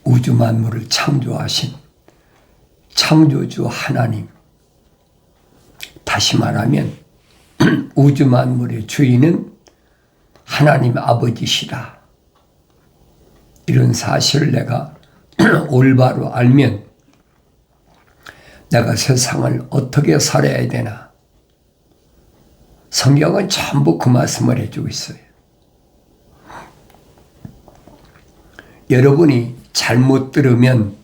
우주 만물을 창조하신 창조주 하나님, 다시 말하면 우주 만물의 주인은 하나님 아버지시다. 이런 사실을 내가 올바로 알면 내가 세상을 어떻게 살아야 되나, 성경은 전부 그 말씀을 해주고 있어요. 여러분이 잘못 들으면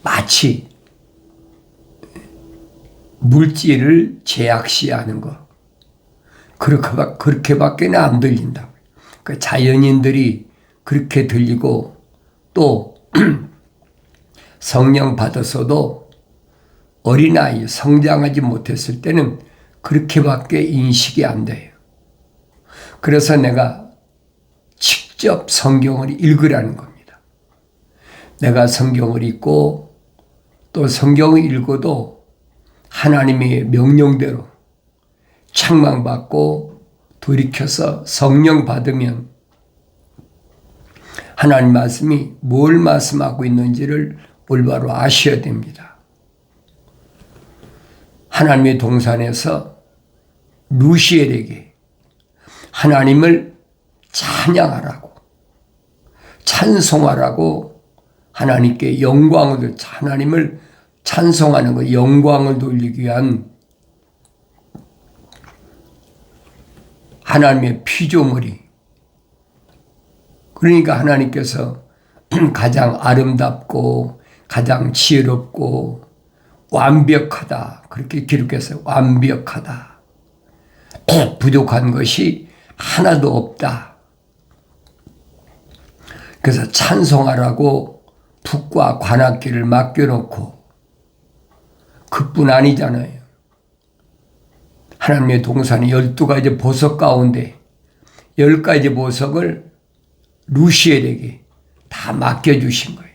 마치 물질을 제약시하는 것, 그렇게밖에 안 들린다. 그 자연인들이 그렇게 들리고, 또 성령 받았어도 어린아이 성장하지 못했을 때는 그렇게밖에 인식이 안 돼요. 그래서 내가 직접 성경을 읽으라는 겁니다. 내가 성경을 읽고 또 성경을 읽어도 하나님의 명령대로 책망받고 돌이켜서 성령 받으면 하나님 말씀이 뭘 말씀하고 있는지를 올바로 아셔야 됩니다. 하나님의 동산에서 루시엘에게 하나님을 찬양하라고, 찬송하라고, 하나님께 영광을, 하나님을 찬송하는 것, 영광을 돌리기 위한 하나님의 피조물이, 그러니까 하나님께서 가장 아름답고 가장 지혜롭고 완벽하다, 그렇게 기록했어요. 완벽하다. 부족한 것이 하나도 없다. 그래서 찬송하라고 북과 관악기를 맡겨놓고, 그뿐 아니잖아요. 하나님의 동산의 12가지 보석 가운데 10가지 보석을 루시엘에게 다 맡겨주신 거예요.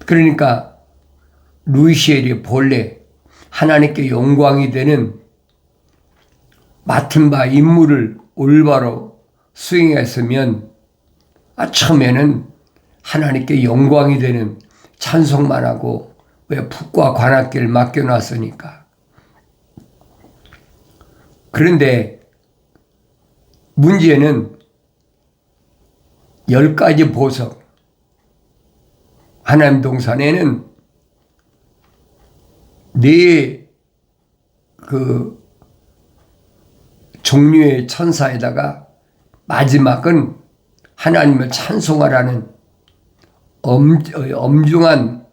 그러니까 루시엘이 본래 하나님께 영광이 되는 맡은 바 임무를 올바로 수행했으면 처음에는 하나님께 영광이 되는 찬송만 하고, 왜 북과 관악기를 맡겨놨으니까. 그런데 문제는 10가지 보석, 하나님 동산에는 네 종류의 천사에다가 마지막은 하나님을 찬송하라는 엄중한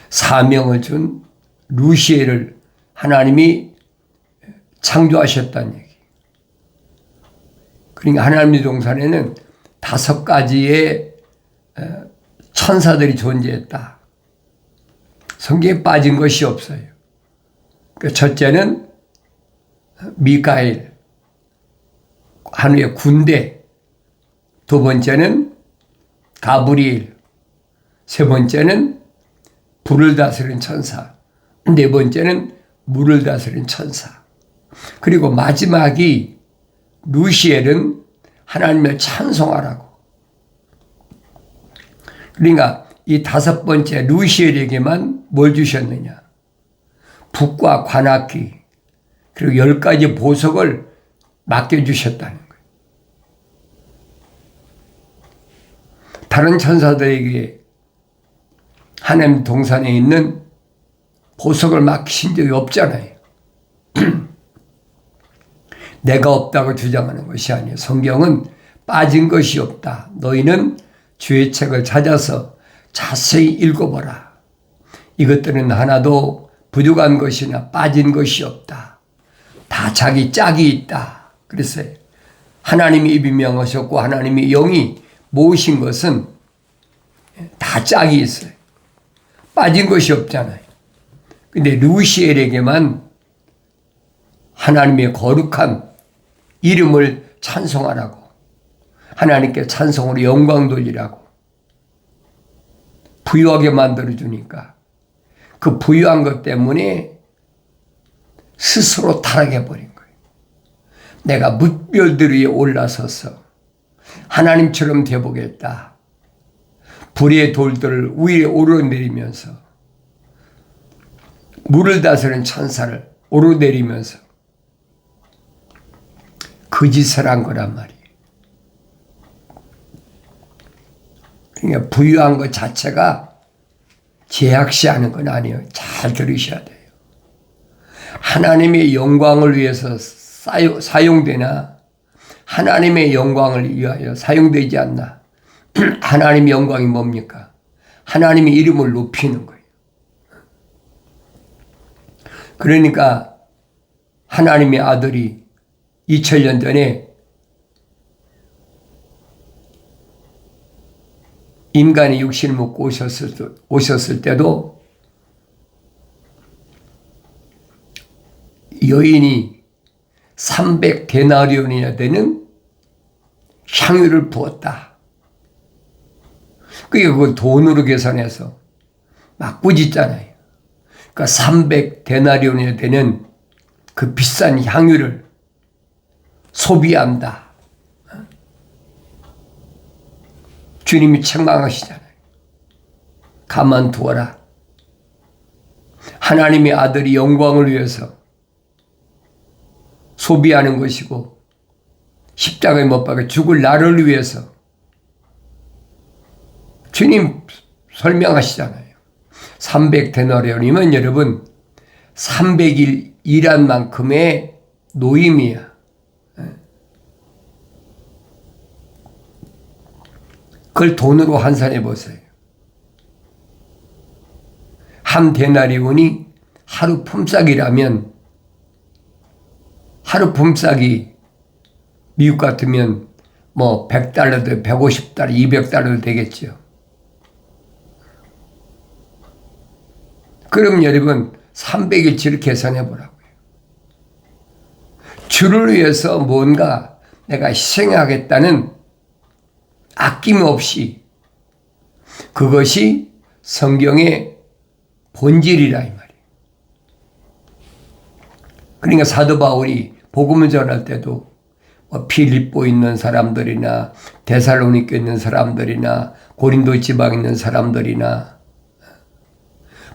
사명을 준 루시엘을 하나님이 창조하셨다는 얘기. 그러니까 하나님의 동산에는 5가지의 천사들이 존재했다. 성경에 빠진 것이 없어요. 첫째는 미카엘, 하늘의 군대. 두 번째는 가브리엘. 세 번째는 불을 다스리는 천사. 네 번째는 물을 다스리는 천사. 그리고 마지막이 루시엘은 하나님을 찬송하라고. 그러니까 이 5번째 루시엘에게만 뭘 주셨느냐? 북과 관악기, 그리고 10가지 보석을 맡겨주셨다는 거예요. 다른 천사들에게 하나님 동산에 있는 보석을 맡기신 적이 없잖아요. 내가 없다고 주장하는 것이 아니에요. 성경은 빠진 것이 없다. 너희는 주의 책을 찾아서 자세히 읽어보라. 이것들은 하나도 부족한 것이나 빠진 것이 없다. 다 자기 짝이 있다. 그랬어요. 하나님이 입이 명하셨고 하나님이 영이 모으신 것은 다 짝이 있어요. 빠진 것이 없잖아요. 근데 루시엘에게만 하나님의 거룩한 이름을 찬송하라고, 하나님께 찬송으로 영광 돌리라고 부유하게 만들어주니까 그 부유한 것 때문에 스스로 타락해버린 거예요. 내가 뭇별들 위에 올라서서 하나님처럼 되보겠다. 불의 돌들을 위에 오르내리면서 물을 다스리는 천사를 오르내리면서 그 짓을 한 거란 말이에요. 그러니까 부유한 것 자체가 제약시하는 건 아니에요. 잘 들으셔야 돼요. 하나님의 영광을 위해서 사용되나 하나님의 영광을 위하여 사용되지 않나. 하나님의 영광이 뭡니까? 하나님의 이름을 높이는 거예요. 그러니까 하나님의 아들이 2000년 전에 인간의 육신을 먹고 오셨을 때도 여인이 300데나리온이나 되는 향유를 부었다. 그게 그걸 돈으로 계산해서 막 꾸짖잖아요. 그러니까 300데나리온이나 되는 그 비싼 향유를 소비한다. 주님이 책망하시잖아요. 가만두어라. 하나님의 아들이 영광을 위해서 소비하는 것이고 십자가에 못 박혀 죽을 나를 위해서 주님 설명하시잖아요. 300데나리온이면 여러분 300일 일한 만큼의 노임이야. 그걸 돈으로 환산해 보세요. 한 데나리온이 하루 품삯이라면 하루 품삯이 미국 같으면 뭐 100달러도 150달러, 200달러도 되겠죠. 그럼 여러분 300일치를 계산해 보라고요. 주를 위해서 뭔가 내가 희생하겠다는 아낌없이, 그것이 성경의 본질이라 이 말이에요. 그러니까 사도 바울이 복음을 전할 때도 필립보 있는 사람들이나 데살로니께 있는 사람들이나 고린도 지방에 있는 사람들이나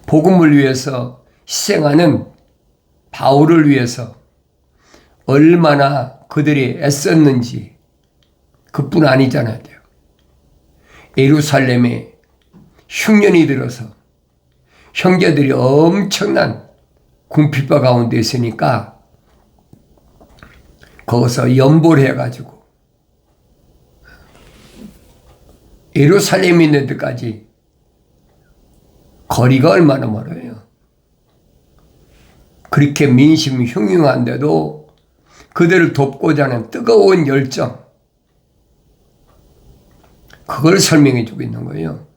복음을 위해서 희생하는 바울을 위해서 얼마나 그들이 애썼는지 그뿐 아니잖아요. 예루살렘에 흉년이 들어서 형제들이 엄청난 궁핍과 가운데 있으니까 거기서 연보를 해가지고 예루살렘에 있는 데까지 거리가 얼마나 멀어요. 그렇게 민심이 흉흉한데도 그들을 돕고자 하는 뜨거운 열정, 그걸 설명해 주고 있는 거예요.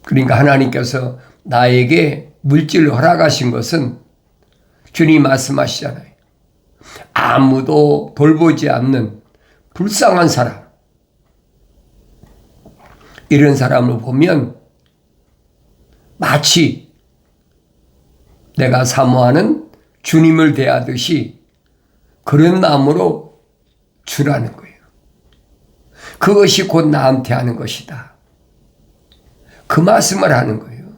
그러니까 하나님께서 나에게 물질을 허락하신 것은 주님이 말씀하시잖아요. 아무도 돌보지 않는 불쌍한 사람, 이런 사람을 보면 마치 내가 사모하는 주님을 대하듯이 그런 마음으로 주라는 거예요. 그것이 곧 나한테 하는 것이다. 그 말씀을 하는 거예요.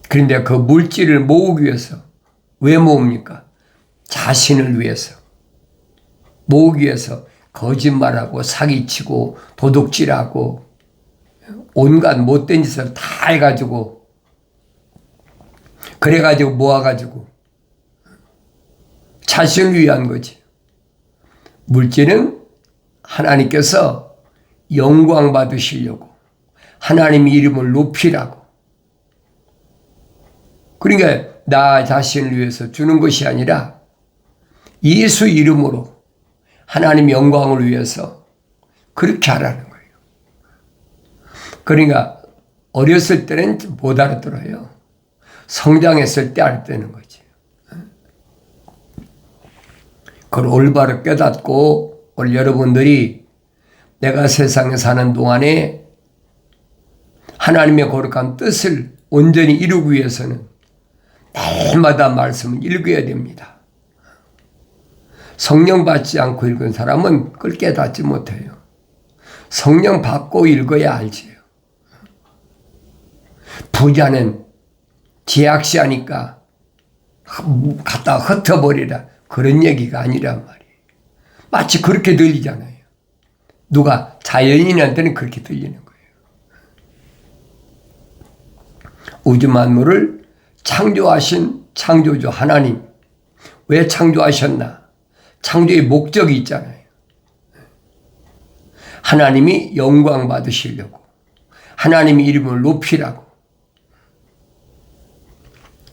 그런데 그 물질을 모으기 위해서, 왜 모읍니까? 자신을 위해서. 모으기 위해서 거짓말하고 사기치고 도둑질하고 온갖 못된 짓을 다 해가지고, 그래가지고 모아가지고 자신을 위한 거지. 물질은 하나님께서 영광 받으시려고, 하나님의 이름을 높이라고. 그러니까 나 자신을 위해서 주는 것이 아니라 예수 이름으로 하나님 영광을 위해서 그렇게 하라는 거예요. 그러니까 어렸을 때는 못 알아들어요. 성장했을 때 알아듣는 거지. 그걸 올바로 깨닫고, 오늘 여러분들이 내가 세상에 사는 동안에 하나님의 거룩한 뜻을 온전히 이루기 위해서는 날마다 말씀을 읽어야 됩니다. 성령 받지 않고 읽은 사람은 그걸 깨닫지 못해요. 성령 받고 읽어야 알지요. 부자는 제약시하니까 갖다 흩어버리라, 그런 얘기가 아니란 말이에요. 마치 그렇게 들리잖아요. 누가 자연인한테는 그렇게 들리는 거예요. 우주 만물을 창조하신 창조주 하나님, 왜 창조하셨나? 창조의 목적이 있잖아요. 하나님이 영광 받으시려고, 하나님의 이름을 높이라고.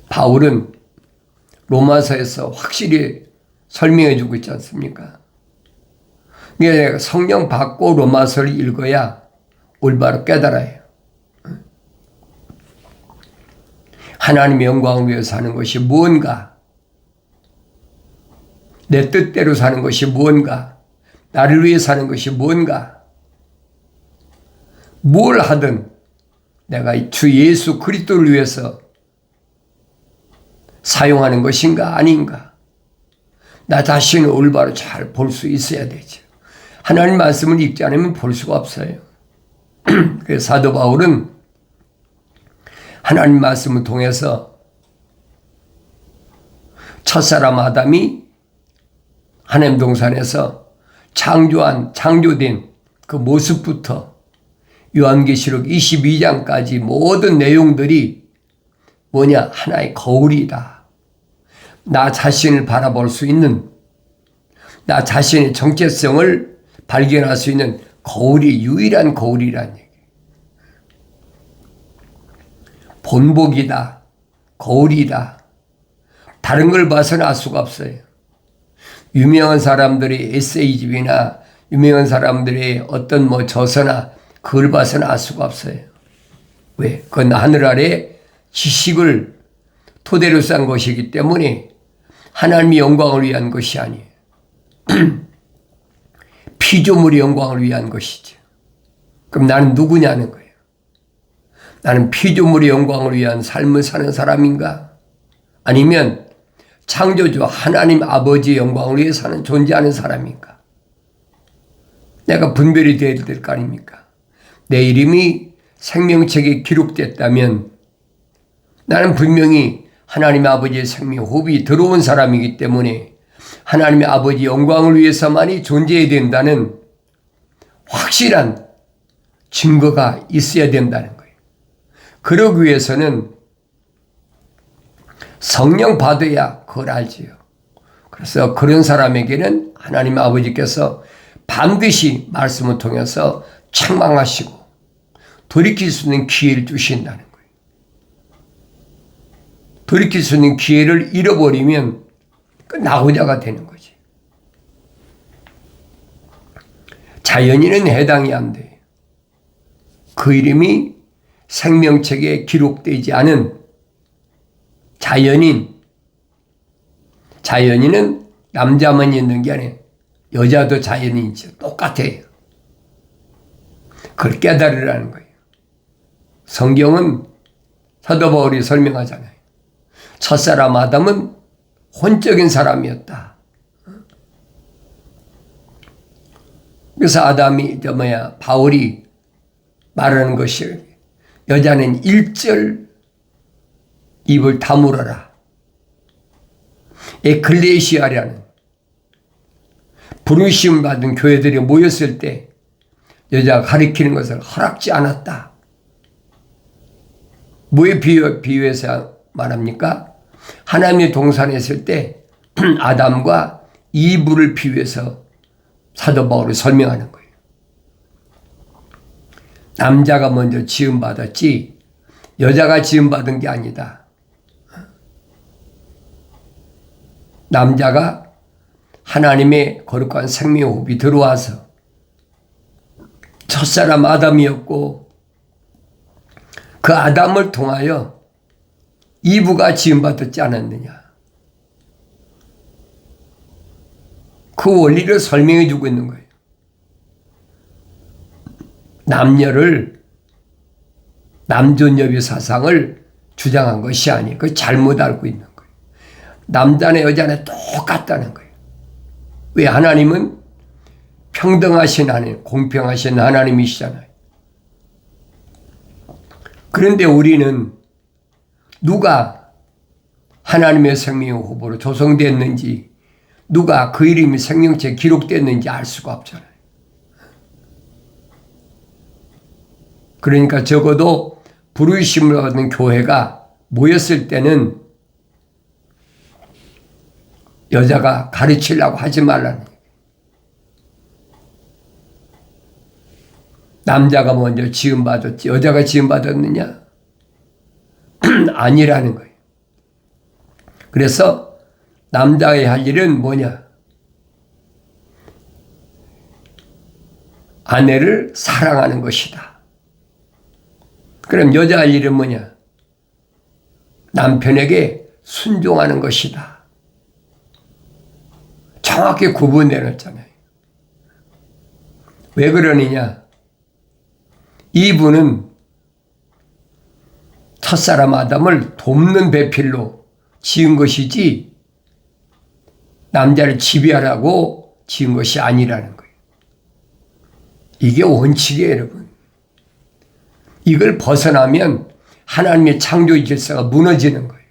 바울은 로마서에서 확실히 설명해 주고 있지 않습니까? 성령 받고 로마서를 읽어야 올바로 깨달아요. 하나님의 영광을 위해서 사는 것이 무언가, 내 뜻대로 사는 것이 무언가, 나를 위해 사는 것이 무언가, 뭘 하든 내가 주 예수 그리스도를 위해서 사용하는 것인가 아닌가, 나 자신을 올바로 잘 볼 수 있어야 되죠. 하나님 말씀을 읽지 않으면 볼 수가 없어요. 그래서 사도 바울은 하나님 말씀을 통해서 첫사람 아담이 하나님 동산에서 창조된 그 모습부터 요한계시록 22장까지 모든 내용들이 뭐냐? 하나의 거울이다. 나 자신을 바라볼 수 있는, 나 자신의 정체성을 발견할 수 있는 거울이 유일한 거울이라는 얘기예요. 본복이다. 거울이다. 다른 걸 봐서는 알 수가 없어요. 유명한 사람들의 에세이집이나 유명한 사람들의 어떤 저서나 그걸 봐서는 알 수가 없어요. 왜? 그건 하늘 아래 지식을 토대로 쌓은 것이기 때문에 하나님의 영광을 위한 것이 아니에요. 피조물의 영광을 위한 것이죠. 그럼 나는 누구냐는 거예요. 나는 피조물의 영광을 위한 삶을 사는 사람인가? 아니면 창조주 하나님 아버지의 영광을 위해 사는 존재하는 사람인가? 내가 분별이 되어야 될 거 아닙니까? 내 이름이 생명책에 기록됐다면 나는 분명히 하나님 아버지의 생명 호흡이 들어온 사람이기 때문에 하나님의 아버지 영광을 위해서만이 존재해야 된다는 확실한 증거가 있어야 된다는 거예요. 그러기 위해서는 성령 받아야 그걸 알지요. 그래서 그런 사람에게는 하나님 아버지께서 반드시 말씀을 통해서 책망하시고 돌이킬 수 있는 기회를 주신다는 거예요. 돌이킬 수 있는 기회를 잃어버리면 나고자가 되는 거지. 자연인은 해당이 안 돼요. 그 이름이 생명책에 기록되지 않은 자연인은 남자만 있는 게 아니에요. 여자도 자연인이죠. 똑같아요. 그걸 깨달으라는 거예요. 성경은 사도 바울이 설명하잖아요. 첫사람 아담은 혼적인 사람이었다. 그래서 바울이 말하는 것이 여자는 1절 입을 다물어라. 에클레시아라는 부르심 받은 교회들이 모였을 때 여자가 가리키는 것을 허락지 않았다. 뭐에 비유해서 말합니까? 하나님의 동산에 있을 때 아담과 이브를 비유해서 사도 바울이 설명하는 거예요. 남자가 먼저 지음받았지 여자가 지음받은 게 아니다. 남자가 하나님의 거룩한 생명의 호흡이 들어와서 첫사람 아담이었고 그 아담을 통하여 이브가 지음받았지 않았느냐. 그 원리를 설명해 주고 있는 거예요. 남녀를 남존여비 사상을 주장한 것이 아니에요. 그 잘못 알고 있는 거예요. 남자나 여자나 똑같다는 거예요. 왜? 하나님은 평등하신 하나님, 공평하신 하나님이시잖아요. 그런데 우리는 누가 하나님의 생명 후보로 조성됐는지, 누가 그 이름이 생명체에 기록됐는지 알 수가 없잖아요. 그러니까 적어도 부르심을 받은 교회가 모였을 때는 여자가 가르치려고 하지 말라는 얘기예요. 남자가 먼저 지음받았지 여자가 지음받았느냐? 아니라는 거예요. 그래서 남자의 할 일은 뭐냐? 아내를 사랑하는 것이다. 그럼 여자 할 일은 뭐냐? 남편에게 순종하는 것이다. 정확히 구분해 놨잖아요. 왜 그러느냐? 이분은 첫사람 아담을 돕는 배필로 지은 것이지 남자를 지배하라고 지은 것이 아니라는 거예요. 이게 원칙이에요, 여러분. 이걸 벗어나면 하나님의 창조 질서가 무너지는 거예요.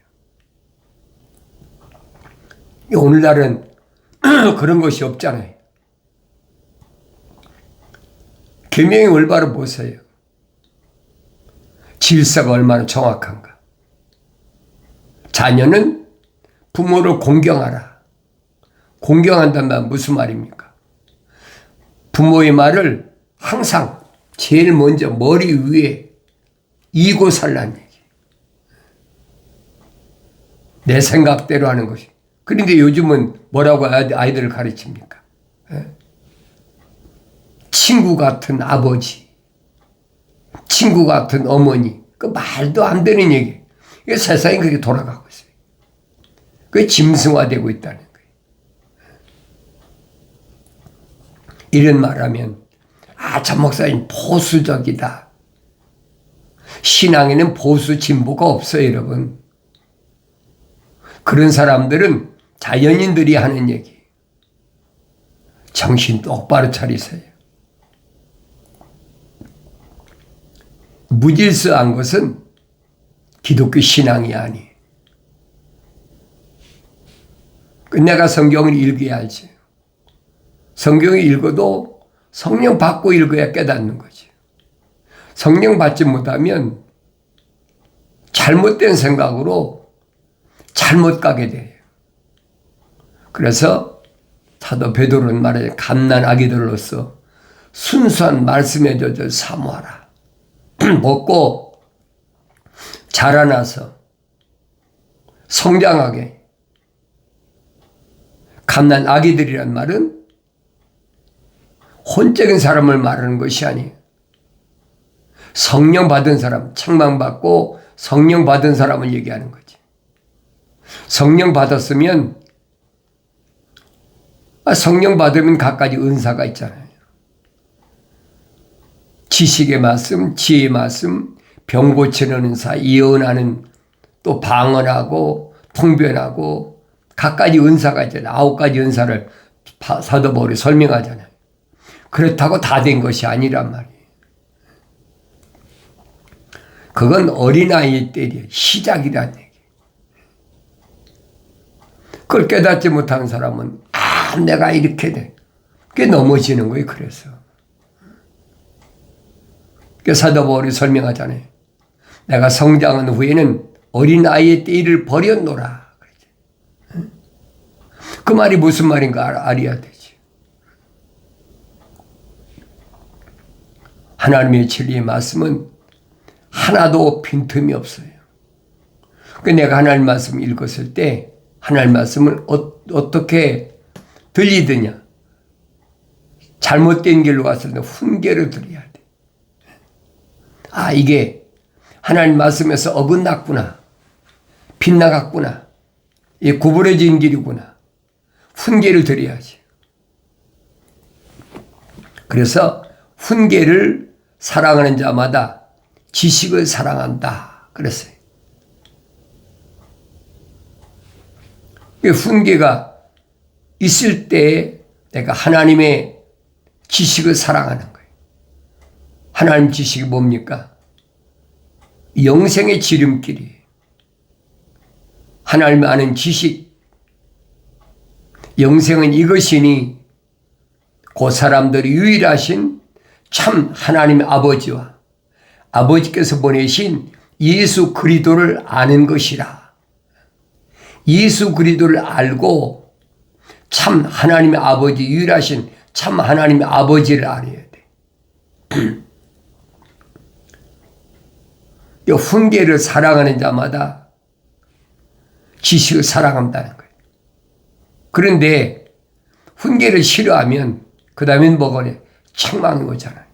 오늘날은 그런 것이 없잖아요. 계명의 올바로 보세요. 질서가 얼마나 정확한가. 자녀는 부모를 공경하라. 공경한다는 말 무슨 말입니까? 부모의 말을 항상 제일 먼저 머리 위에 이고 살라는 얘기. 내 생각대로 하는 것이. 그런데 요즘은 뭐라고 아이들을 가르칩니까? 친구 같은 아버지, 친구 같은 어머니, 그 말도 안 되는 얘기. 세상이 그렇게 돌아가고 있어요. 그게 짐승화되고 있다는 거예요. 이런 말하면 저 목사님 보수적이다. 신앙에는 보수 진보가 없어요, 여러분. 그런 사람들은 자연인들이 하는 얘기. 정신 똑바로 차리세요. 무질서한 것은 기독교 신앙이 아니에요. 내가 성경을 읽어야 알지. 성경을 읽어도 성령 받고 읽어야 깨닫는 거지. 성령 받지 못하면 잘못된 생각으로 잘못 가게 돼요. 그래서 사도 베드로는 말하죠. 갓난 아기들로서 순수한 말씀의 젖을 사모하라. 먹고 자라나서 성장하게. 갓난 아기들이란 말은 혼적인 사람을 말하는 것이 아니에요. 성령 받은 사람, 책망받고 성령 받은 사람을 얘기하는 거지. 성령 받았으면 성령 받으면 갖가지 은사가 있잖아요. 지식의 말씀, 지혜의 말씀, 병 고치는 은사, 예언하는, 또 방언하고 통변하고 갖가지 은사가 있잖아요. 9가지 은사를 사도 바울이 설명하잖아요. 그렇다고 다 된 것이 아니란 말이에요. 그건 어린아이 때의 시작이란 얘기예요. 그걸 깨닫지 못하는 사람은 내가 이렇게 돼. 그게 넘어지는 거예요. 그래서 사도 바울이 설명하잖아요. 내가 성장한 후에는 어린아이의 때를 버렸노라. 그 말이 무슨 말인가 알아야 되지. 하나님의 진리의 말씀은 하나도 빈틈이 없어요. 내가 하나님 말씀을 읽었을 때 하나님 말씀을 어떻게 들리느냐. 잘못된 길로 갔을 때 훈계를 드려야 돼. 이게 하나님 말씀에서 어긋났구나. 빗나갔구나. 이 구부러진 길이구나. 훈계를 드려야지. 그래서 훈계를 사랑하는 자마다 지식을 사랑한다. 그랬어요. 훈계가 있을 때 내가 하나님의 지식을 사랑하는 거예요. 하나님 지식이 뭡니까? 영생의 지름길이에요. 하나님 아는 지식. 영생은 이것이니 그 사람들이 유일하신 참 하나님의 아버지와 아버지께서 보내신 예수 그리스도를 아는 것이라. 예수 그리스도를 알고 참 하나님의 아버지, 유일하신 참 하나님의 아버지를 알아야 돼. 이 훈계를 사랑하는 자마다 지식을 사랑한다는 거예요. 그런데 훈계를 싫어하면 그 다음엔 뭐가 래? 책망이 오잖아요.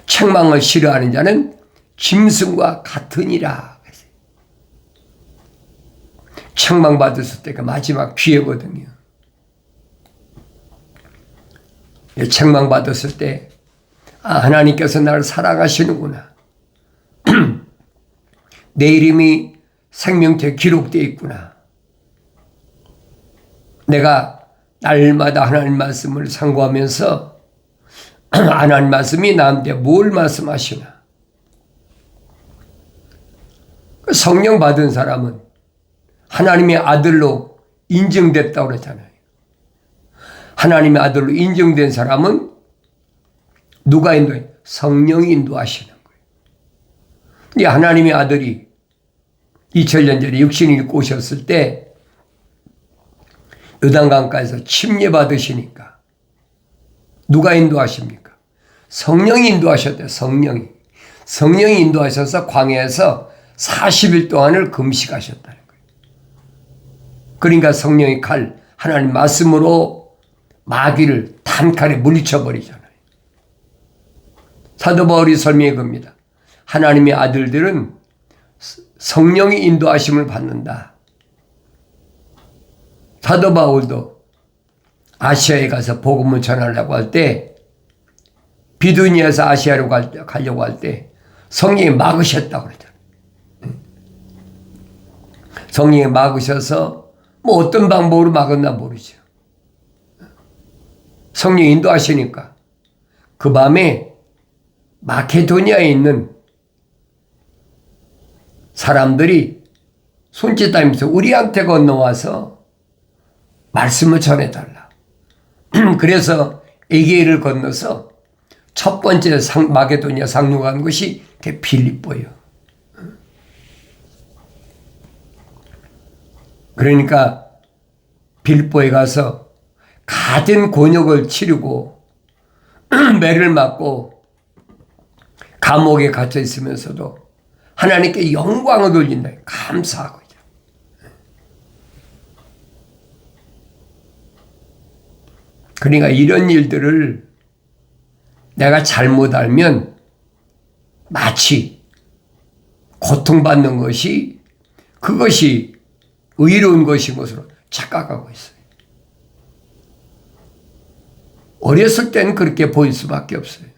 책망을 싫어하는 자는 짐승과 같으니라. 책망받았을 때가 마지막 기회거든요. 책망받았을 때 하나님께서 나를 사랑하시는구나. 내 이름이 생명체에 기록되어 있구나. 내가 날마다 하나님 말씀을 상고하면서 하나님 말씀이 나한테 뭘 말씀하시나. 성령 받은 사람은 하나님의 아들로 인정됐다고 그러잖아요. 하나님의 아들로 인정된 사람은 누가 인도해? 성령이 인도하시는 거예요. 이 하나님의 아들이 2000년 전에 육신을 입고 오셨을 때 요단강가에서 침례받으시니까 누가 인도하십니까? 성령이 인도하셨대요. 성령이 인도하셔서 광야에서 40일 동안을 금식하셨다는 거예요. 그러니까 성령의 칼, 하나님 말씀으로 마귀를 단칼에 물리쳐버리잖아요. 사도 바울이 설명해 겁니다. 하나님의 아들들은 성령의 인도하심을 받는다. 사도 바울도 아시아에 가서 복음을 전하려고 할 때, 비두니아에서 아시아로 가려고 할 때 성령이 막으셨다고 그러잖아요. 성령이 막으셔서 뭐 어떤 방법으로 막았나 모르죠. 성령이 인도하시니까 그 밤에 마케도니아에 있는 사람들이 손짓하면서 우리한테 건너와서 말씀을 전해달라. 그래서 에게이를 건너서 첫 번째 마게도니아 상륙한 것이 빌립보예요. 그러니까 빌립보에 가서 가진 곤욕을 치르고 매를 맞고 감옥에 갇혀 있으면서도 하나님께 영광을 돌린다. 감사하고 있죠. 그러니까 이런 일들을 내가 잘못 알면 마치 고통받는 것이 그것이 의로운 것인 것으로 착각하고 있어요. 어렸을 땐 그렇게 보일 수밖에 없어요.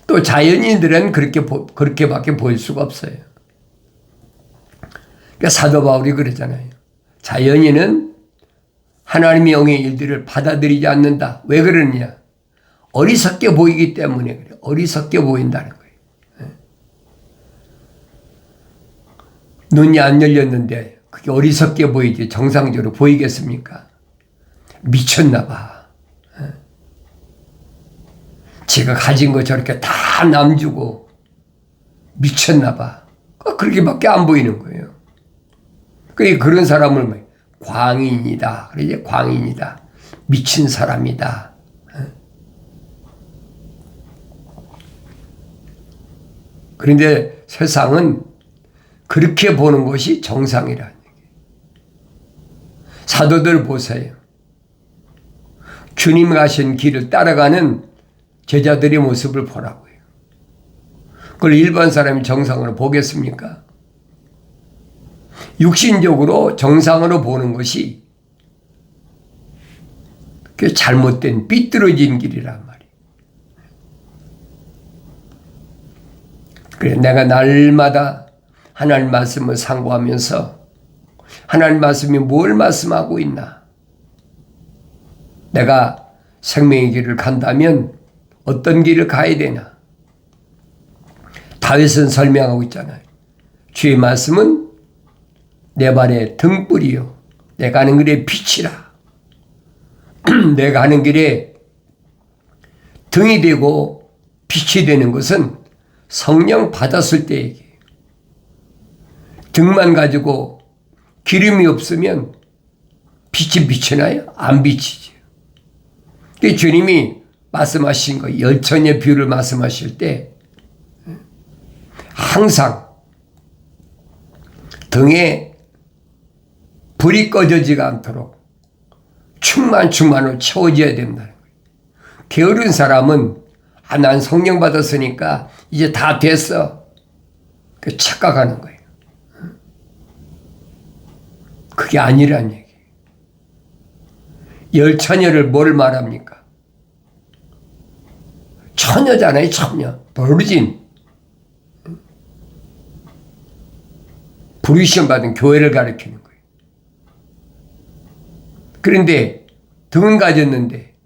또 자연인들은 그렇게밖에 보일 수가 없어요. 그러니까 사도 바울이 그러잖아요. 자연인은 하나님의 영의 일들을 받아들이지 않는다. 왜 그러느냐? 어리석게 보이기 때문에 그래요. 어리석게 보인다는 거예요. 눈이 안 열렸는데 그게 어리석게 보이지 정상적으로 보이겠습니까? 미쳤나 봐. 제가 가진 거 저렇게 다 남주고 미쳤나 봐. 그렇게밖에 안 보이는 거예요. 그런 사람을 광인이다. 그래, 광인이다. 미친 사람이다. 그런데 세상은 그렇게 보는 것이 정상이라는 얘기예요. 사도들 보세요. 주님 가신 길을 따라가는 제자들의 모습을 보라고요. 그걸 일반 사람이 정상으로 보겠습니까? 육신적으로 정상으로 보는 것이 그 잘못된 삐뚤어진 길이란 말이에요. 그래, 내가 날마다 하나님 말씀을 상고하면서 하나님 말씀이 뭘 말씀하고 있나? 내가 생명의 길을 간다면 어떤 길을 가야 되나? 다윗은 설명하고 있잖아요. 주의 말씀은 내 발의 등불이요 내 가는 길에 빛이라. 내 가는 길에 등이 되고 빛이 되는 것은 성령 받았을 때 얘기예요. 등만 가지고 기름이 없으면 빛이 비치나요? 안 비치죠. 주님이 말씀하신 거, 열천의 비유를 말씀하실 때 항상 등에 불이 꺼져지가 않도록 충만으로 채워져야 된다는 거예요. 게으른 사람은 난 성령 받았으니까 이제 다 됐어. 착각하는 거예요. 그게 아니란 얘기예요. 열처녀를 뭘 말합니까? 처녀잖아요, 처녀. 버르진. 부르심 받은 교회를 가리키는 거예요. 그런데 등은 가졌는데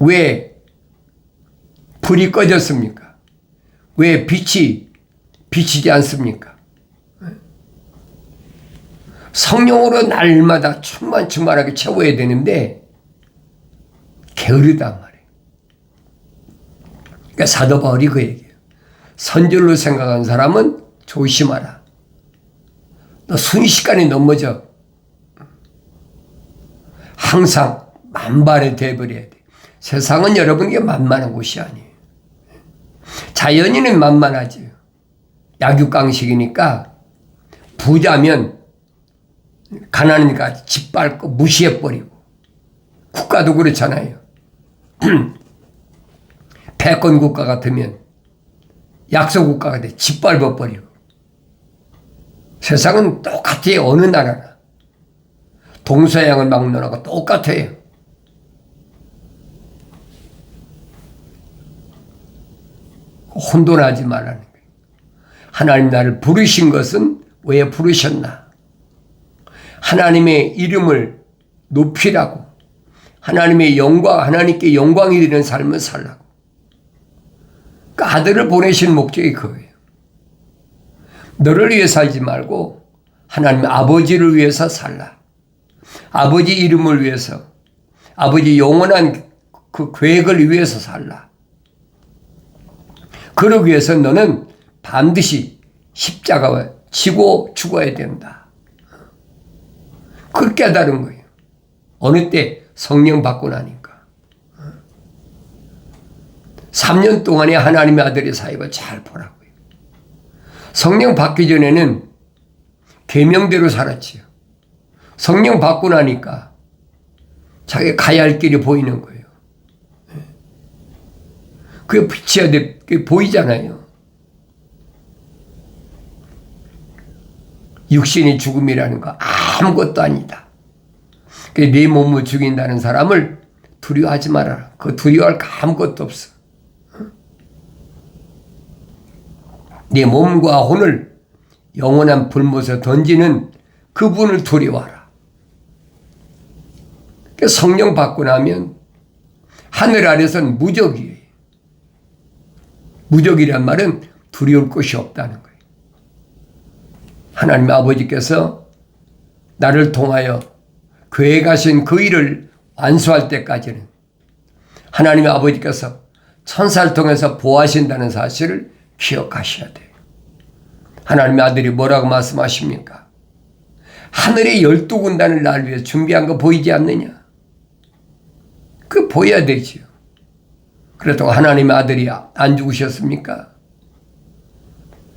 왜 불이 꺼졌습니까? 왜 빛이 비치지 않습니까? 성령으로 날마다 충만하게 채워야 되는데 게으르단 말이에요. 그러니까 사도 바울이 그 얘기예요. 선줄로 생각하는 사람은 조심하라. 너 순식간에 넘어져. 항상 만반의 대비를 해야 돼. 세상은 여러분에게 만만한 곳이 아니에요. 자연인은 만만하지. 약육강식이니까 부자면 가난하니까 짓밟고 무시해버리고, 국가도 그렇잖아요. 패권 국가 같으면 약소 국가가 돼 짓밟아버리고. 세상은 똑같아요. 어느 나라나 동서양을 막론하고 똑같아요. 혼돈하지 말라는 거예요. 하나님 나를 부르신 것은 왜 부르셨나? 하나님의 이름을 높이라고, 하나님의 영광, 하나님께 영광이 되는 삶을 살라고. 그 아들을 보내신 목적이 그거예요. 너를 위해 살지 말고 하나님 아버지를 위해서 살라. 아버지 이름을 위해서, 아버지 영원한 그 계획을 위해서 살라. 그러기 위해서 너는 반드시 십자가를 지고 죽어야 된다. 그걸 깨달은 거예요. 어느 때? 성령 받고 나니까. 3년 동안의 하나님의 아들의 사역을 잘 보라고요. 성령 받기 전에는 계명대로 살았지요. 성령 받고 나니까 자기가 가야 할 길이 보이는 거예요. 그게 빛이야 돼. 그게 보이잖아요. 육신의 죽음이라는 거 아무것도 아니다. 네 몸을 죽인다는 사람을 두려워하지 말아라. 그 두려워할 거 아무것도 없어. 네 몸과 혼을 영원한 불못에 던지는 그분을 두려워하라. 성령 받고 나면 하늘 아래선 무적이에요. 무적이란 말은 두려울 것이 없다는 거예요. 하나님 아버지께서 나를 통하여 계획하신 그 일을 완수할 때까지는 하나님의 아버지께서 천사를 통해서 보호하신다는 사실을 기억하셔야 돼요. 하나님의 아들이 뭐라고 말씀하십니까? 하늘의 12군단을 날 위해 준비한 거 보이지 않느냐? 그거 보여야 되지요. 그렇다고 하나님의 아들이 안 죽으셨습니까?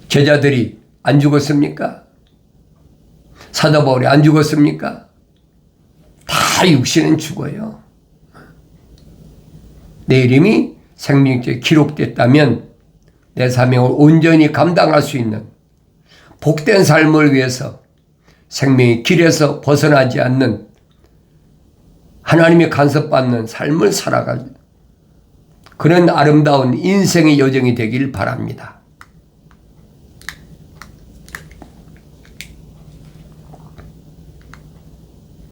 제자들이 안 죽었습니까? 사도 바울이 안 죽었습니까? 다 육신은 죽어요. 내 이름이 생명책에 기록됐다면 내 사명을 온전히 감당할 수 있는 복된 삶을 위해서 생명의 길에서 벗어나지 않는 하나님의 간섭받는 삶을 살아갈 그런 아름다운 인생의 여정이 되길 바랍니다.